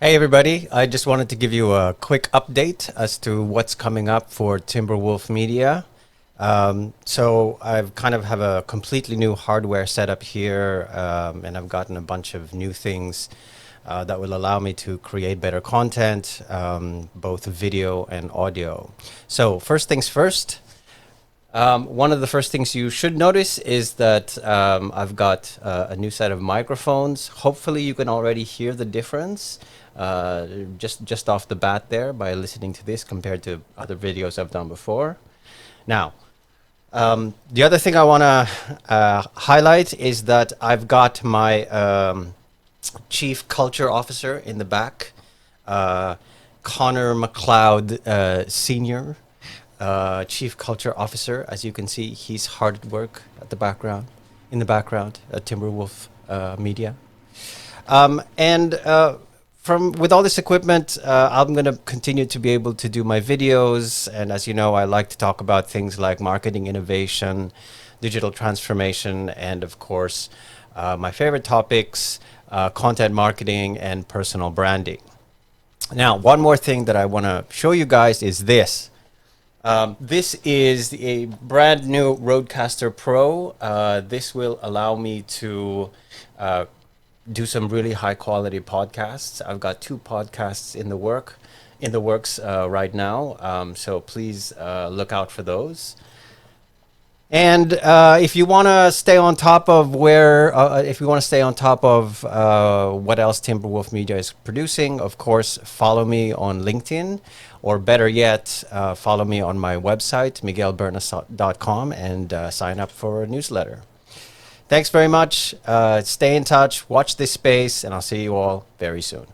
Hey everybody, I just wanted to give you a quick update as to what's coming up for Timberwolf Media. So I've kind of have a completely new hardware setup here, and I've gotten a bunch of new things that will allow me to create better content, both video and audio. So first things first, one of the first things you should notice is that I've got a new set of microphones. Hopefully you can already hear the difference just off the bat there by listening to this compared to other videos I've done before. Now, the other thing I want to highlight is that I've got my Chief Culture Officer in the back, Connor McLeod Sr., Chief Culture Officer. As you can see, he's hard at work in the background at Timberwolf Media. And from with all this equipment, I'm going to continue to be able to do my videos. And as you know, I like to talk about things like marketing innovation, digital transformation, and of course, my favorite topics, content marketing and personal branding. Now, one more thing that I want to show you guys is this. This is a brand new Rodecaster Pro. This will allow me to do some really high quality podcasts. I've got two podcasts in the works right now. So please look out for those. And if you want to stay on top of if you want to stay on top of what else Timberwolf Media is producing, of course, follow me on LinkedIn, or better yet, follow me on my website, miguelbernas.com, and sign up for a newsletter. Thanks very much. Stay in touch, watch this space, and I'll see you all very soon.